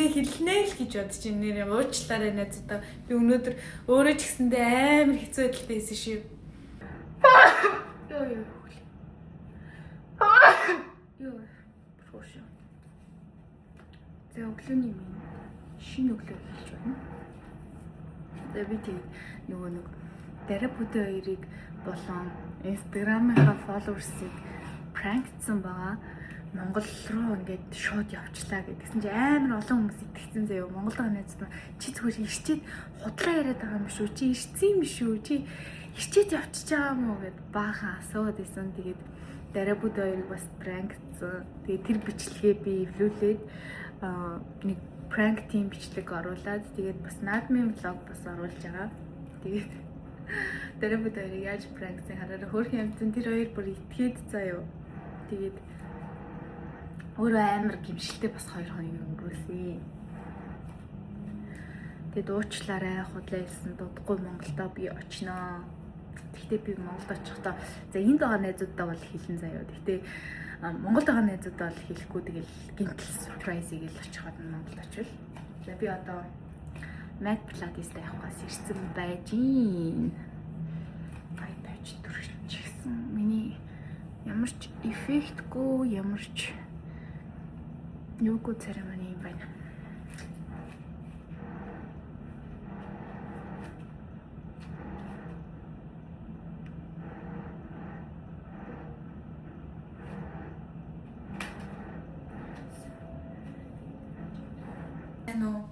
үнэ хэлнэ л гэж бодож байна. Нэр уучлаарай найзуудаа. Би өнөөдөр өөрөө ч гэсэндээ амар хэцүү байдалтай байсан шүү. Юу. Прошу. За өглөөний минь шинэ өглөө болж байна. За би тэг нөгөө нэг Дарапүдэ хоёрыг болон Instagram-ийнхаа followers-ыг prankцсан байгаа. Монгол руу ингээд шууд явчлаа гэдгсэн чи амар олон хүмүүс итгэсэн заяа. Монголд байгаа найзууд чи зүгээр ирчээд худлаа яриад байгаа юм шүү. Чи ирсэн юм шүү. Чи ирчээд явчихж байгаа юм уу гэд баахан асууад исэн. Тэгээд Дарапүдэ хоёрыг бас prankцсан. Тэгээд тэр бичлэгээ би эвлүүлээд нэг prank team бичлэг оруулаад тэгээд бас наадмын vlog бас оруулж байгаа. Тэгээд Дарапүдэ хоёрыг яаж prankцсан хараараа хөөрхөн амтэн тэр хоёр бүр итгээд заяа. Тэгээд өөрөө амар гимшилтэй бас 2 хоног өнгөрөөсөн. Тэгээд уучлаарай худлаа хэлсэн дутхгүй Монголдо би очноо. Гэхдээ би Монголд очихдоо за энд байгаа найзуудаа бол хэлэн заяа. Гэхдээ Монголд байгаа найзуудаа бол хэлэхгүй тэгэл гинтл surprise хийгээл очиход Монголд очивол. За би одоо Mac Pilates-тэй явахгаас ирсэн байж гин. Байж төрчихсэн. Миний ямар ч эффектгүй ямар ч юугүй церемони юм байна.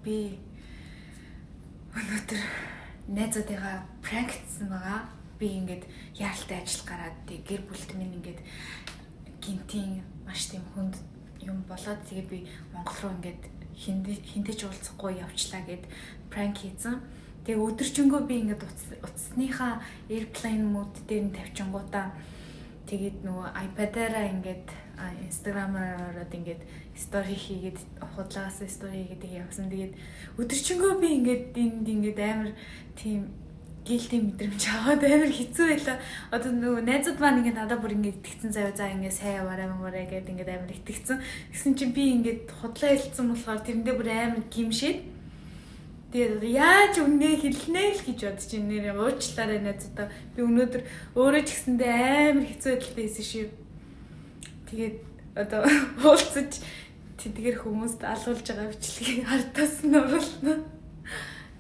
Би өнөөдөр найзуудыгаа prankцсан байгаа. Би ингээд яалттай ажил гараад гэр бүлт минь ингээд гинтийн маш тийм хүнд юм болоод тэгээ би Монгол руу ингээд хинтэж уулзахгүй явчлаа гэд prank хийсэн. Тэгээ өдөржингөө би ингээд утасныхаа airplane mode дээр нь тавьчингуудаа тэгээд нөгөө iPad-аараа ингээд Instagram-аар ингээд story хийгээд худлаагаас story хийгээд явсан. Тэгээд өдөржингөө би ингээд энд ингээд амар тийм гэлтийн мэдрэмж аваад амар хэцүү байлаа. Одоо нөгөө найзууд маань ингээд надад бүр ингээд итгэцэн заяа за ингээд сайн яваарай гэдэг ингээд амар итгэцэн. Гэсэн чинь би ингээд худлаа хэлсэн болохоор тэрэндээ бүр амар гимшээд тэгээд яаж үнэ хэлнэ л гэж бодож байна. Нэр уучлаарай найзуудаа. Би өнөөдөр өөрөө ч гэсэндээ амар хэцүү байдалтай байсан шүү. Тэгээд одоо уулзаж тэдгээр хүмүүст алгуулж байгаа бичлэгийг хартаас нь оруулна.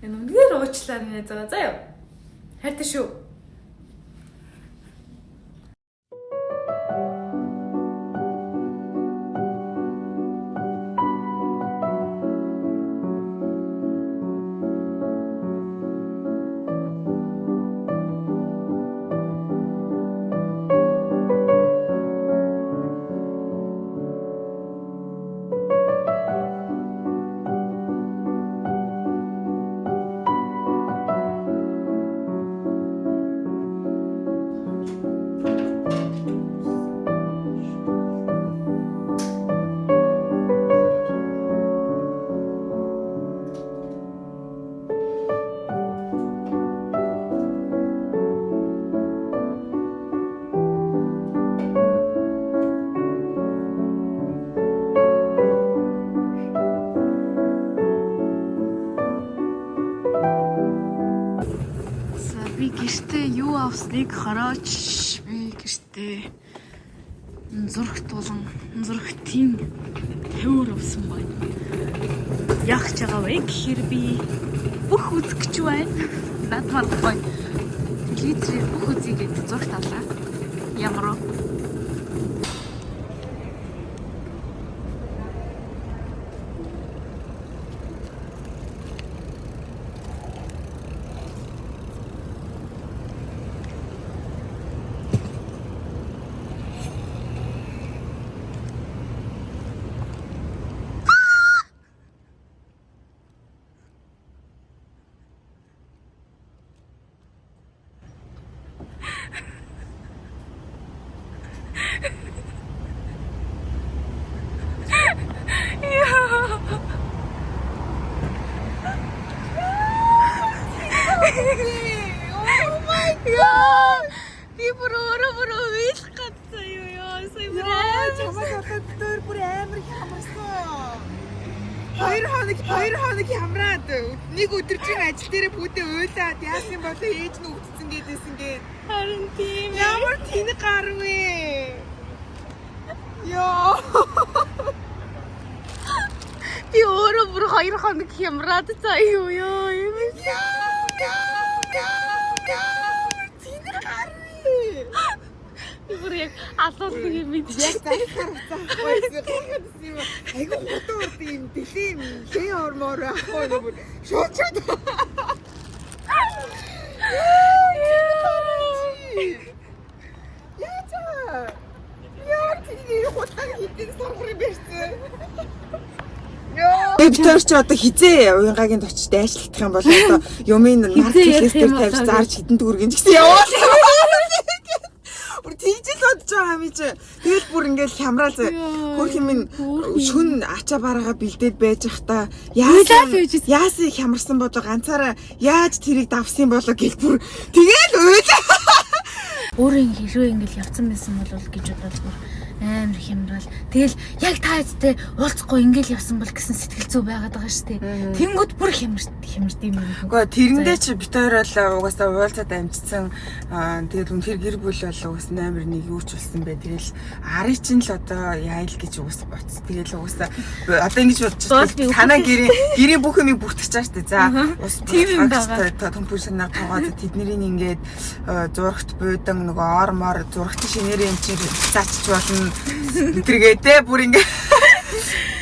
Энэ үнээр уучлаарай найзгаа заяа. Хайртай шүү. Гэртээ юу авсныг хараач. Би гэртээ зурагт болон зурагтын төвөр авсан байна. Яах ч байгаа вэ гэхээр би бүх үзэгч байна. Надад гоё телевизээр бүх үзийгээд зурагт авлаа. Ямар уу? Oh my god! Би бүр өөрөө вийлх гэсэн юу ёо. Сая бүр амар чамаас болоод дөр бүр амар хямарсан. 2 хоног хямраад нэг өдөржин ажил дээр бүдээ уйлаад яасан болоо ээж нь өвдсөн гэдээсэн гээд. Харин тийм. Ямар тэнэг гар вэ? Яа. Би өөрөө бүр 2 хоног хямраад цаа юу ёо юм. Тэнэг гар вэ? Бүр яг алуулдаг юм бид. Яг заахаар айгу хурдан юм дэлхийн хэн ормоор ахгүй бүр шууд. Битэр ч одоо хизээ уянгагийн точтой ажиллах юм бол одоо юмын маркетинг дээр тавьж зарж хитэн төгрөгийн ч гэсэн яваа. Бүр тийжл бодож байгаа юм чи. Тэгэл бүр ингээл хямраал хөрх юм шүн ачаа бараага бэлдээд байж хата яасан хямарсан болоо ганцаараа яаж тэрийг давсан болоо гэл бүр тэгэл уйлаа. Өөрөө хэрвээ ингээл явцсан байсан бол гэж бодоод бүр амар хямрал. Тэгэл яг та хэвчээ уулзахгүй ингээл явсан бол гэсэн сэтгэл зүй байгаад байгаа шүү дээ. Тэнгүүд бүр хямрд юм. Гэхдээ тэрэндээ чи бит хоёр бол угаасаа уулзаад амжсан. Тэгэл үнэхээр гэр бүл бол угаасаа амар нэг юуч болсон бай. Тэгэл ари чин л одоо яайл гэж угаасаа боц. Тэгэл угаасаа одоо ингэж бодож байна. Танаа гэрийн бүх юмыг бүртгэж байгаа шүү дээ. За ус тийм байгаа. Компьютер нар тоогоод тэднийг ингээд зурагт буудан нөгөө ормоор зурагт шинээр юм чи цаачч болно. Тэргээдээ бүр ингээ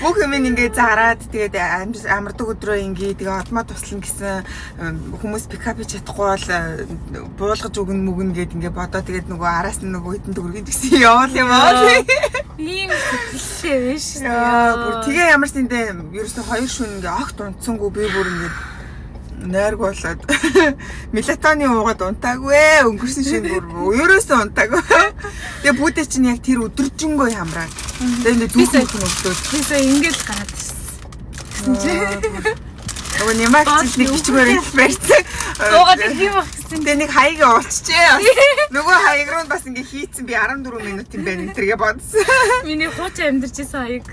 бүх юм ингээ зараад тэгээд амардаг өдрөө ингээ тэгээ одмоо туслана гэсэн хүмүүс пикап чадахгүй бол буулгаж өгнө мүгнэ гэд ингээ бодоо тэгээд нөгөө араас нь нөгөө хитэн төгрөгийн гэсэн явал юм аа. Ийм сэтгэлтэй байж шүү. Бүр тэгээ ямар ч зэндээ ерөөсөө 2 шөнө ингээ огт унтсангүй би бүр ингээ нойрг болоод мелатоны уугаад унтаагүй өнгөрсөн шин бүр ерөөсөө унтаагүй. Тэгээ бүдэ чинь яг тэр өдөржингөө хамраад. Тэгээ зүгсэн өгдөөд. Тиймээ ингээл гараад ирсэн. Нөгөө нэмагч нэг бичгээр барьсан. Уугаад юм багсан. Тэгээ нэг хаяг уулчжээ. Нөгөө хаяг руу бас ингээ хийцэн би 14 минут юм байна тэргээ бодсон. Миний хуучин амьдарч байсан хаяг.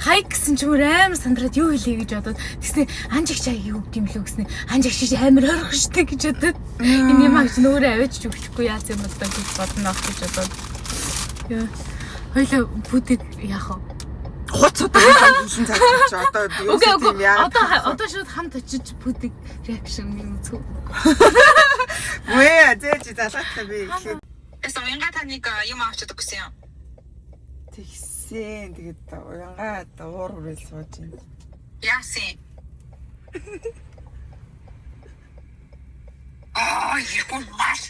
Хаяг гэсэн ч өөр амар сандраад юу хэлээ гэж бодоод тэгснэ анжигч хаяг юу гэм лөө гэснэ анжигч шиг амар ойрхон штэ гэж бодоод энэ юм агч нөөрэ аваач өгчихгүй яа юм бол гэж бодно ах гэж бодоод яа хоёлаа бүдэг яах вэ хуцаад хийсэн цагч одоо юу юм яа одоо шууд хамт очиж бүдэг реакшн юм зүг вэ зээч залгатай би эхлээд эсэ уянга таныг юм авчдаг гэсэн юм тэгээд уянгаа уур хүрэл сууж байна. Яасын. Юу маш.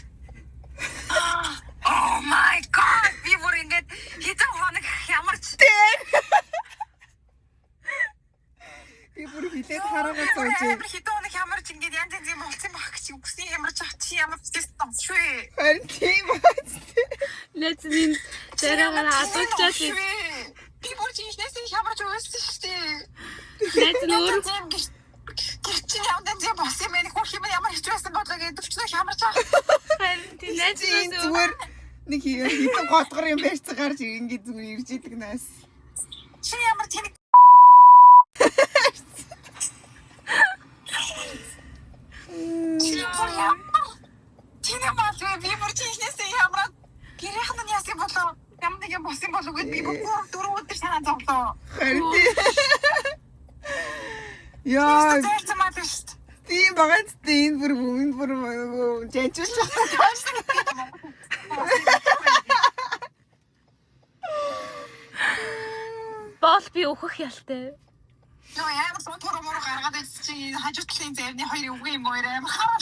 Oh my god. Би бүр ингэж хитэн хоног ямарч. Би бүр хилээд хараагаа сууж байна. Хитэн хоног ямарч ингэж янз янз юм болсон баг чи үгсний ямарч ах чи ямарч гэсэн шүү. Харин тийм бац. Лэцэн тэрэгээрээ адуулчаад би бүр тийшнээс ямарч өгсөн шүү дээ. Лэцэн өөр гэрчин явдан зэ болсон юм байна. Хөрх юм ямар хичээсэн бодлоо гэдэг ч ямарч аа. харин тийм лэцэн зүгээр нэг хитэн годгор юм байрцаг гарч ингэ зүгээр ирж идэг нас. Чи ямар тийм Тинэ мал би бүр тийшнээс ямар гэрийнх нь яасан болоо ямар нэг юм болсон болов гэд би бүр 4 өдөр санаа зовлоо. Харин яа Зээрч мал шүү дээ. тийм багт энэ бүр жижигч бол би өөхөх ялтай. Яа ямар сон төрөмөр гаргаад ирсэн чи хажуу талын зэвний хоёр үгүй юм уу юм хаа.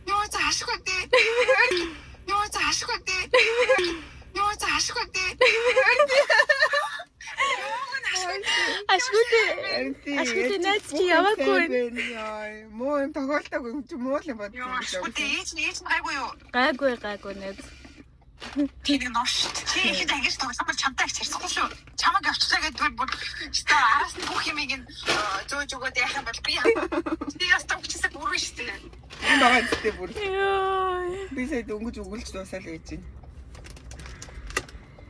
Ёо заашгүй дээ. Ашгүй найз чи яваагүй. Муу юм тоглолтог юм чи муу юм бод. Ёо ашгүй дээ. Ээж гайгүй юу? Гайгүй найз. Тийм нош. Чи их дагэж тоглосон чамтай их хэрсэхгүй шүү. Чамаг авчлаа гэдэг бүр өстой араас нь бүх юмыг зөөж өгөөд яах юм бол би яа. Би ястаа хүчээсээ бүрвэ шүү дээ. Энэ багт бүр. Яа. Би сая дөнгөж өгүүлж дуусаал гэж байна.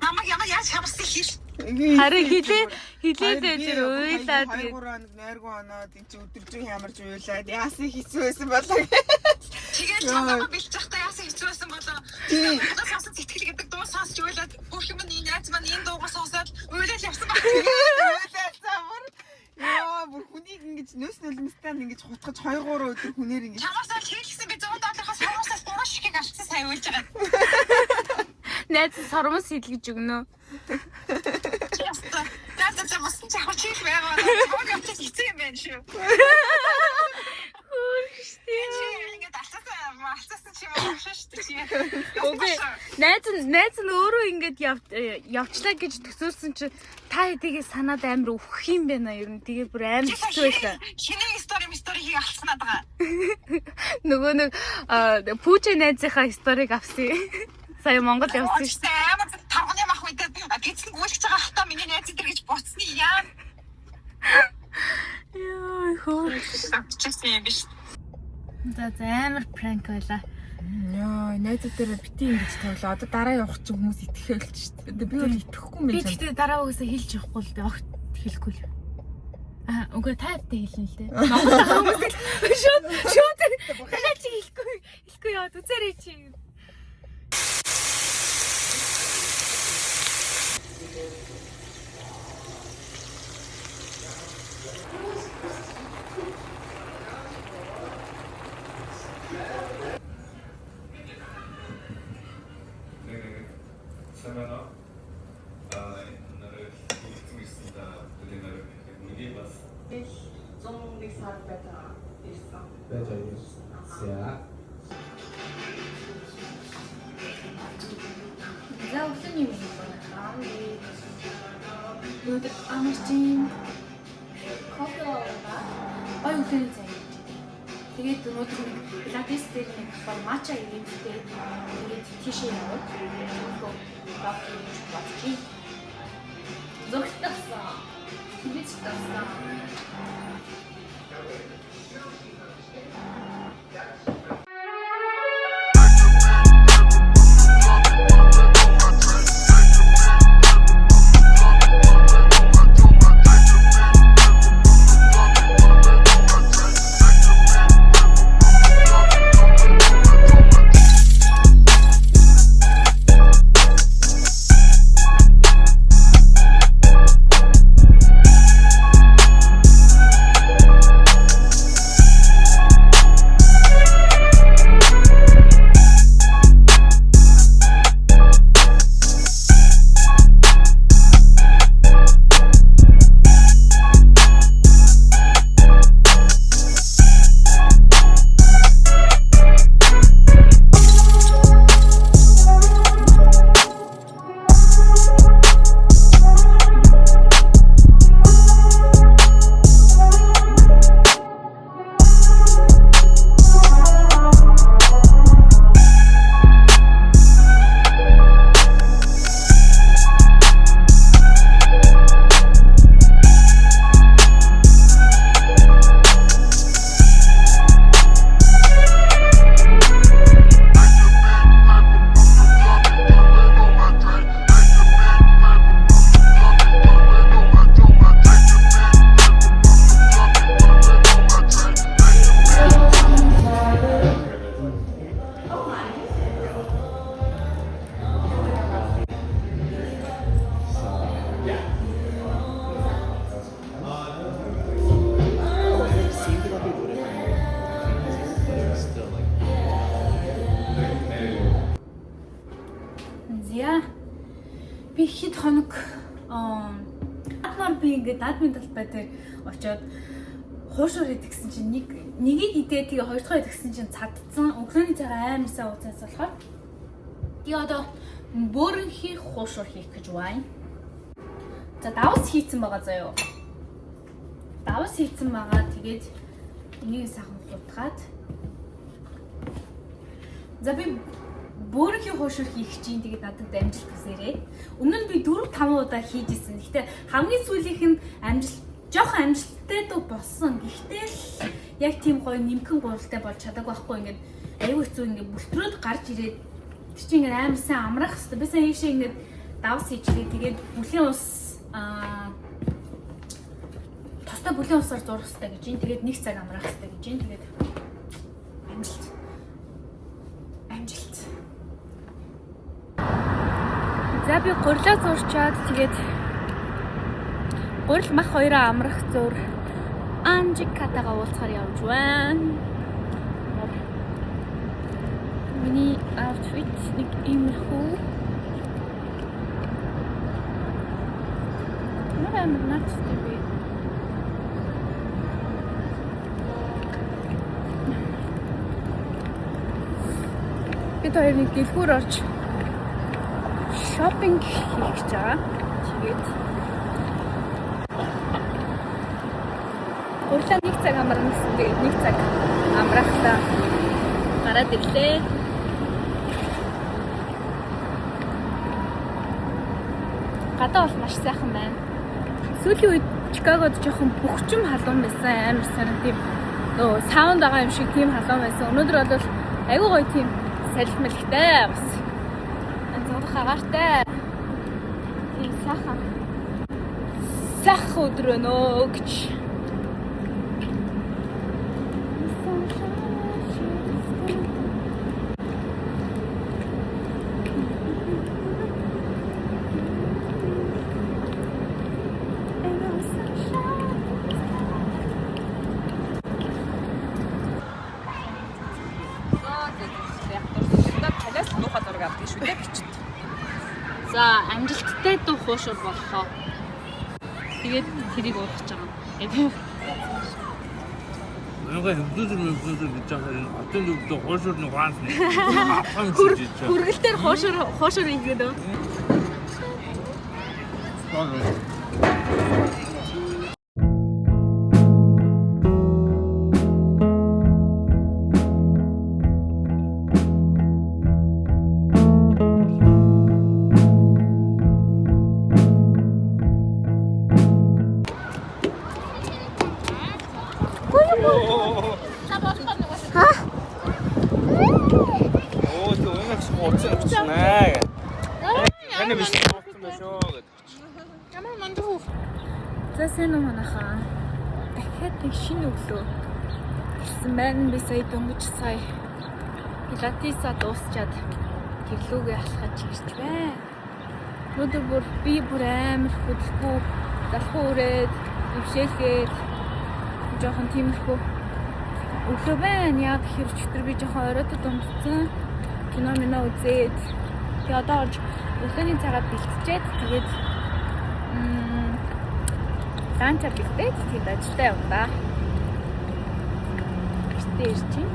Намайг яаж хамсах хэл. Харин хилээд тэр уйлаад тэгээд 2 хоног нойргүй оноод энэ чи өдөржин ямарч уйлаад яасан хэцүү байсан болоо. Тэгээд чамаа бэлцэхтэй яасан хэцүү байсан болоо. Гасаас сэтгэл гэдэг дуу сонсч уйлаад бүх юм энэ яаж маань энэ дуугаа сонсоод уйлаад явсан баг. Яа, бүр хүнийг ингэж нөөс нулимстай ингэж хутгаж 2-3 өдөр хүнээр ингэж Чамаас л хэлсэн би $100-аас сормосоос 3 шигийг авчихсан сайн уйлж байгаа. найз сормос хилгэж өгнө. Яста. Надад чамаас чамаа чих байгаа. Чамаа авчих хэцүү юм байна шүү. Ингээд алцсан чи юм шүү. Окей. Найз нь өөрөө ингээд явчлаа гэж төсөөлсөн чи та хэдийгээ санаад амар өвөх юм байна ер нь. Тэгээ бүр амар хэцүү байлаа. Шиний стори хийг алцсанаад байгаа. Нөгөө нэг пүүчэ найзынхаа сториг авсан. Сая Монгол явсан шүү. Амар тарганы мах үедээ гизэн гүйлж байгаа хата миний найз дээр гэж боцны яа. Яа, хөө. Честээ юм биш. За амар пранк байла. Яа, найзууд дээр бити ингэж тавлаа. Одоо дараа явах чинь хүмүүс итгэхэл ч шүү дээ. Би бол итгэхгүй юм Би байна. тэгтээ дараа угаасаа хэлж явахгүй л дээ. Огт хэлэхгүй л. Үгүй таартай хэлнэ л дээ. Монгол хүмүүс шууд хаа чи хэлэхгүй яваад үзээрэй чи. Семена 나를 이쯤 있습니다. 그때 나를 무게 봤어. 101 сар байдаг ирсэн. байж ирсэн. За өглөөний юм байна. Нүд амарчин кофе аваа. Ой өглөөний цай. Тэгээд өнөөдөр пилатес дээр нэг баг мача ивэнттэй тэгээд тийшээ яваад кофе хийж зогтсон. Тэгээд тасаа. Би хэд хоног би ингээд админ талбай дээр очиод хуушуур идэгсэн чинь нэгийг идээ тэгээ хоёр дахь идэгсэн чинь цадцсан. Өглөөний цагаа амар сайн ууцаас болохоор би одоо бөөрн хийх хуушуур хийх гэж байна. За давс хийцэн байгаа заяо. Давс хийцэн байгаа. Тэгээд энийг сайхан хутгаад. За би бөөрийн хуушуур хийх чинь тэгээд надад амжилт хүсээрээ. Өмнө нь би 4-5 удаа хийжсэн. Гэхдээ хамгийн сүүлийнх нь жоохон амжилттай дөө болсон. Гэхдээ л яг тийм гоё нэмхэн гуралтай болж чадаагүй байхгүй. Ингээд аюу хэцүү ингээд бүлтрөөд гарч ирээд Тэр чинь ингээд амар сайн амрах хэрэгтэй. Би сайн ийшээ ингээд давс хийжлээ. Тэгээд бүлийн ус тостой бүлийн усаар зурах хэрэгтэй гэж юм. Тэгээд 1 цаг амрах хэрэгтэй гэж юм. Тэгээд амжилт. За би гурлаа зурчаад тэгээд гурил мах хоёроо амрах зур Анжикатагаа уулзахаар явж байна. Миний outfit нэг иймэрхүү. Амар нацтай би. Бид хоёр нэг дэлгүүр орж шопинг хийх гэж байгаа. Тэгээд гурлаа 1 цаг амарна гэсэн. Тэгээд 1 цаг амрахлаа гараад ирлээ. Гадаа бол маш сайхан байна. Сүүлийн үед Чикагод жоохон бөхчм халуун байсан. Амар сайн тийм саунд байгаа юм шиг тийм халуун байсан. Өнөөдөр бол айгүй гоё тийм салхимлэгтэй бас. Зурх агаартай. Тийм сайхан. Сайхан өдөр өнөө гэж. За амжилттай дуу хуушур боллоо. Тэгээд тэрийг урах гэж байгаа. Нөгөө хөвдөлдөр гэж байгаа отын өвдө хуушур нэг хаанс нэг. Хүргэлтээр хуушур хийгээд өө. За сайн уу манайхаа. Дахиад нэг шинэ өглөө ирсэн байна. Би сая дөнгөж сая пилатеса дуусчаад тэглүүгээ алхаж ирж байна. Өнөөдөр би бүр амар хөдөлгөө залхуу өрөөд өвшөөлгээд жоохон тиймэрхүү өглөө байна. Яг хэрэг өчтөр би жоохон оройтой дундсан. Кино үзээд тэгээ одоо орж өглөөний цагаад бэлтжээд тэгээд ланчаар бэлдээд тэгээд ажилдаа явна. Гэртээ ирж чинь.